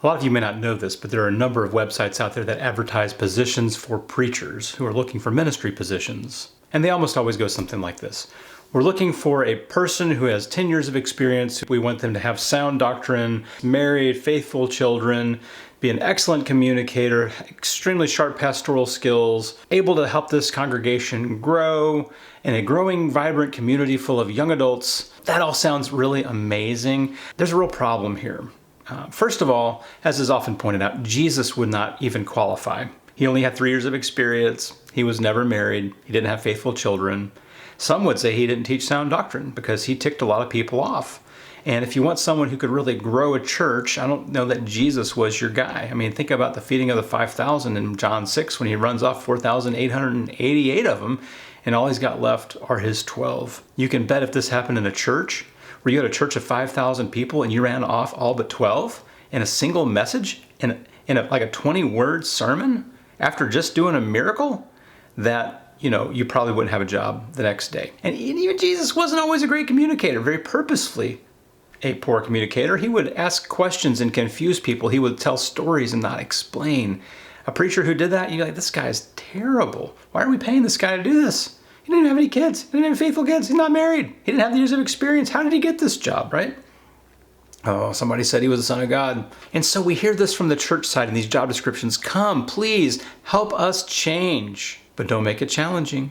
A lot of you may not know this, but there are a number of websites out there that advertise positions for preachers who are looking for ministry positions. And they almost always go something like this. We're looking for a person who has 10 years of experience. We want them to have sound doctrine, married, faithful children, be an excellent communicator, extremely sharp pastoral skills, able to help this congregation grow in a growing, vibrant community full of young adults. That all sounds really amazing. There's a real problem here. First of all, as is often pointed out, Jesus would not even qualify. He only had 3 years of experience. He was never married. He didn't have faithful children. Some would say he didn't teach sound doctrine because he ticked a lot of people off. And if you want someone who could really grow a church, I don't know that Jesus was your guy. I mean, think about the feeding of the 5,000 in John 6 when he runs off 4,888 of them, and all he's got left are his 12. You can bet if this happened in a church, where you had a church of 5,000 people and you ran off all but 12 in a single message, in like a 20-word sermon, after just doing a miracle, that you probably wouldn't have a job the next day. And even Jesus wasn't always a great communicator, very purposefully a poor communicator. He would ask questions and confuse people. He would tell stories and not explain. A preacher who did that, you're like, this guy's terrible. Why are we paying this guy to do this? He didn't have any kids. He didn't have faithful kids. He's not married. He didn't have the years of experience. How did he get this job, right? Oh, somebody said he was the Son of God. And so we hear this from the church side in these job descriptions. Come, please, help us change, but don't make it challenging.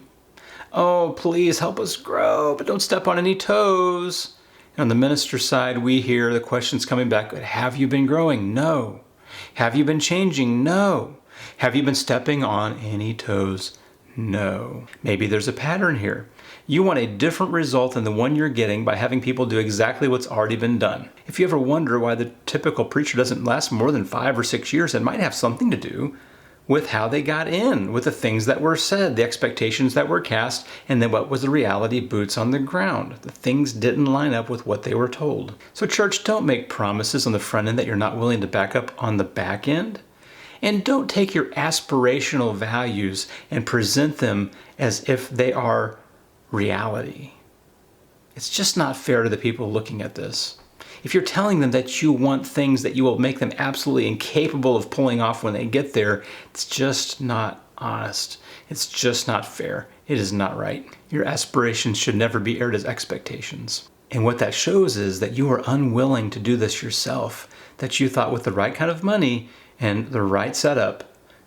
Oh, please help us grow, but don't step on any toes. And on the minister side, we hear the questions coming back. Have you been growing? No. Have you been changing? No. Have you been stepping on any toes? No. Maybe there's a pattern here. You want a different result than the one you're getting by having people do exactly what's already been done. If you ever wonder why the typical preacher doesn't last more than 5 or 6 years, it might have something to do with how they got in, with the things that were said, the expectations that were cast, and then what was the reality, boots on the ground. The things didn't line up with what they were told. So church, don't make promises on the front end that you're not willing to back up on the back end. And don't take your aspirational values and present them as if they are reality. It's just not fair to the people looking at this. If you're telling them that you want things that you will make them absolutely incapable of pulling off when they get there, it's just not honest. It's just not fair. It is not right. Your aspirations should never be aired as expectations. And what that shows is that you are unwilling to do this yourself, that you thought with the right kind of money and the right setup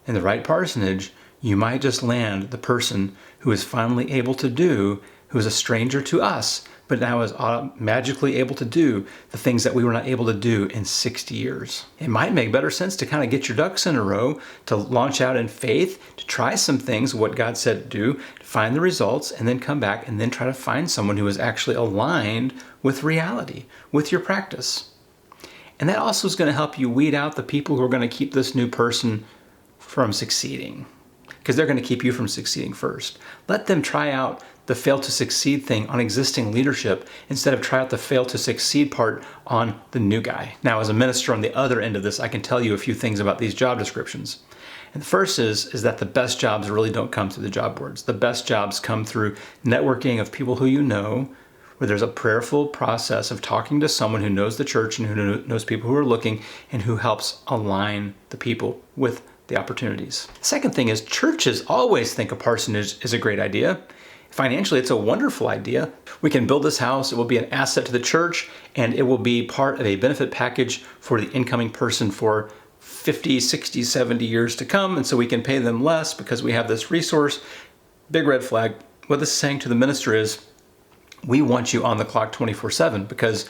and the right parsonage, you might just land the person who is finally able to do, who is a stranger to us, but now is magically able to do the things that we were not able to do in 60 years. It might make better sense to kind of get your ducks in a row, to launch out in faith, to try some things, what God said to do, to find the results, and then come back and then try to find someone who is actually aligned with reality, with your practice. And that also is going to help you weed out the people who are going to keep this new person from succeeding, because they're going to keep you from succeeding first. Let them try out the fail to succeed thing on existing leadership instead of try out the fail to succeed part on the new guy. Now, as a minister on the other end of this, I can tell you a few things about these job descriptions. And the first is that the best jobs really don't come through the job boards. The best jobs come through networking of people who you know, where there's a prayerful process of talking to someone who knows the church and who knows people who are looking and who helps align the people with the opportunities. Second thing is churches always think a parsonage is a great idea. Financially, it's a wonderful idea. We can build this house, it will be an asset to the church, and it will be part of a benefit package for the incoming person for 50, 60, 70 years to come, and so we can pay them less because we have this resource. Big red flag. What this is saying to the minister is, we want you on the clock 24/7, because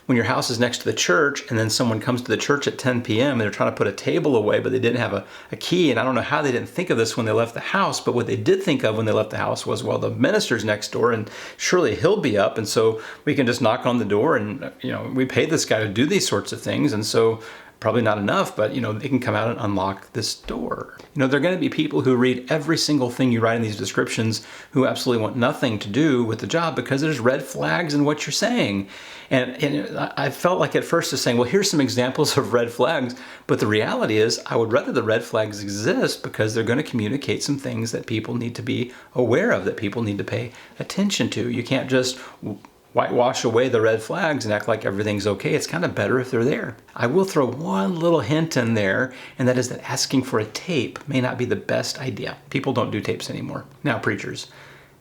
when your house is next to the church and then someone comes to the church at 10 p.m. and they're trying to put a table away, but they didn't have a key, and I don't know how they didn't think of this when they left the house, but what they did think of when they left the house was, well, the minister's next door and surely he'll be up, and so we can just knock on the door and, we paid this guy to do these sorts of things, and so probably not enough, but they can come out and unlock this door. There are going to be people who read every single thing you write in these descriptions who absolutely want nothing to do with the job because there's red flags in what you're saying. And I felt like at first just saying, well, here's some examples of red flags, but the reality is I would rather the red flags exist because they're going to communicate some things that people need to be aware of, that people need to pay attention to. You can't just whitewash away the red flags and act like everything's okay. It's kind of better if they're there. I will throw one little hint in there, and that is that asking for a tape may not be the best idea. People don't do tapes anymore. Now, preachers,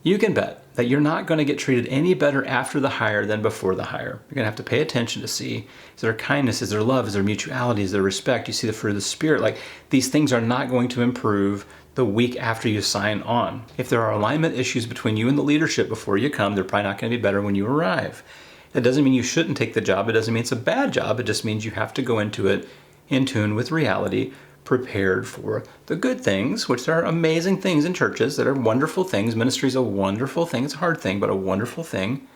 you can bet that you're not going to get treated any better after the hire than before the hire. You're going to have to pay attention to see, is there kindness, is there love, is there mutuality, is there respect? You see the fruit of the Spirit. Like, these things are not going to improve the week after you sign on. If there are alignment issues between you and the leadership before you come, they're probably not going to be better when you arrive. That doesn't mean you shouldn't take the job. It doesn't mean it's a bad job. It just means you have to go into it in tune with reality, prepared for the good things, which there are amazing things in churches that are wonderful things. Ministry is a wonderful thing. It's a hard thing, but a wonderful thing.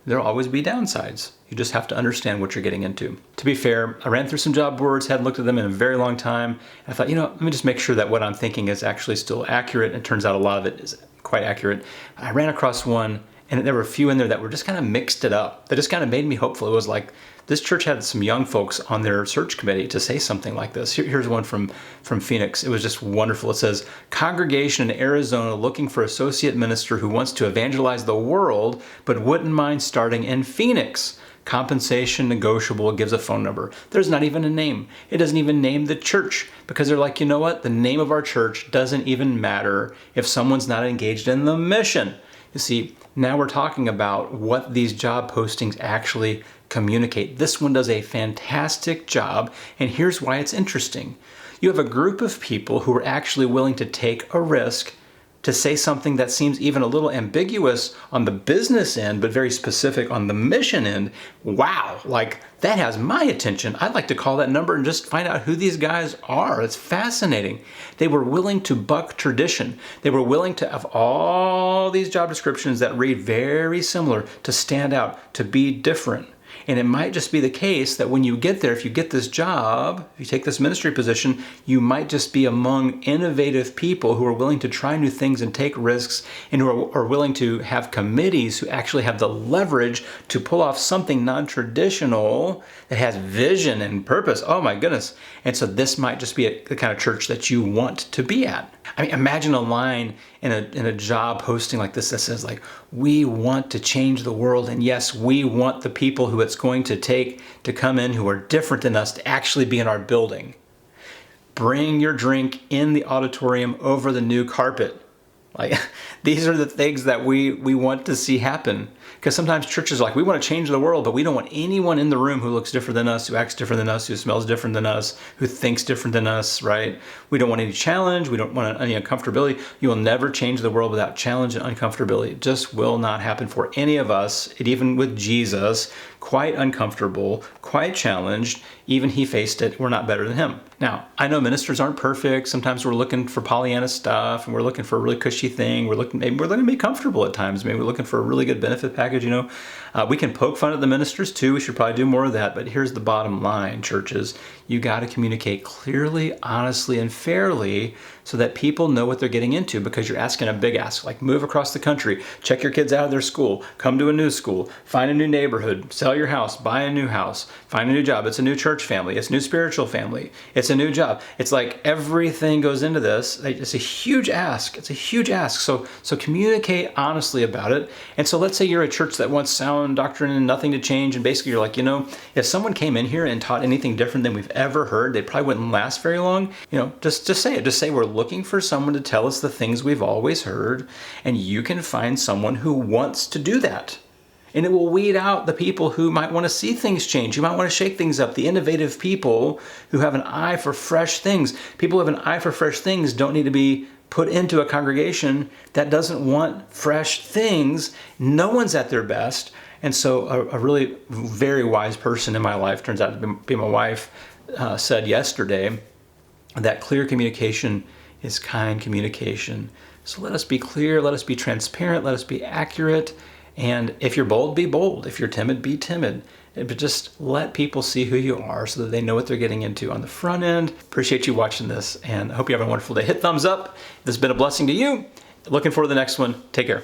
There'll always be downsides. You just have to understand what you're getting into. To be fair, I ran through some job boards, hadn't looked at them in a very long time. I thought, let me just make sure that what I'm thinking is actually still accurate. And it turns out a lot of it is quite accurate. I ran across one, and there were a few in there that were just kind of mixed it up. That just kind of made me hopeful. It was like, this church had some young folks on their search committee to say something like this. Here's one from Phoenix. It was just wonderful. It says, congregation in Arizona looking for associate minister who wants to evangelize the world, but wouldn't mind starting in Phoenix. Compensation negotiable, gives a phone number. There's not even a name. It doesn't even name the church because they're like, you know what? The name of our church doesn't even matter if someone's not engaged in the mission. You see, now we're talking about what these job postings actually communicate. This one does a fantastic job, and here's why it's interesting. You have a group of people who are actually willing to take a risk to say something that seems even a little ambiguous on the business end, but very specific on the mission end. Wow, like that has my attention. I'd like to call that number and just find out who these guys are. It's fascinating. They were willing to buck tradition. They were willing to have all these job descriptions that read very similar, to stand out, to be different. And it might just be the case that when you get there, if you get this job, if you take this ministry position, you might just be among innovative people who are willing to try new things and take risks, and who are willing to have committees who actually have the leverage to pull off something non-traditional that has vision and purpose. Oh my goodness. And so this might just be the kind of church that you want to be at. I mean, imagine a line in a job posting like this that says, like, we want to change the world, and yes, we want the people who it's going to take to come in who are different than us to actually be in our building. Bring your drink in the auditorium over the new carpet. Like, these are the things that we want to see happen. Because sometimes churches are like, we want to change the world, but we don't want anyone in the room who looks different than us, who acts different than us, who smells different than us, who thinks different than us, right? We don't want any challenge. We don't want any uncomfortability. You will never change the world without challenge and uncomfortability. It just will not happen for any of us. It, even with Jesus, quite uncomfortable, quite challenged. Even he faced it. We're not better than him. Now, I know ministers aren't perfect. Sometimes we're looking for Pollyanna stuff, and we're looking for a really cushy thing. Maybe we're looking to be comfortable at times. Maybe we're looking for a really good benefit package, We can poke fun at the ministers too. We should probably do more of that. But here's the bottom line, churches. You got to communicate clearly, honestly, and fairly so that people know what they're getting into, because you're asking a big ask, like move across the country, check your kids out of their school, come to a new school, find a new neighborhood, sell your house, buy a new house, find a new job. It's a new church family. It's a new spiritual family. It's a new job. It's like everything goes into this. It's a huge ask. It's a huge ask. So communicate honestly about it. And so let's say you're a church that wants sound doctrine and nothing to change. And basically you're like, if someone came in here and taught anything different than we've ever heard, they probably wouldn't last very long. Just say it. Just say we're looking for someone to tell us the things we've always heard. And you can find someone who wants to do that. And it will weed out the people who might want to see things change. You might want to shake things up. The innovative people who have an eye for fresh things. People who have an eye for fresh things don't need to be put into a congregation that doesn't want fresh things. No one's at their best. And so a really very wise person in my life, turns out to be my wife, said yesterday that clear communication is kind communication. So let us be clear, let us be transparent, let us be accurate. And if you're bold, be bold. If you're timid, be timid. But just let people see who you are so that they know what they're getting into on the front end. Appreciate you watching this, and I hope you have a wonderful day. Hit thumbs up if this has been a blessing to you. Looking forward to the next one. Take care.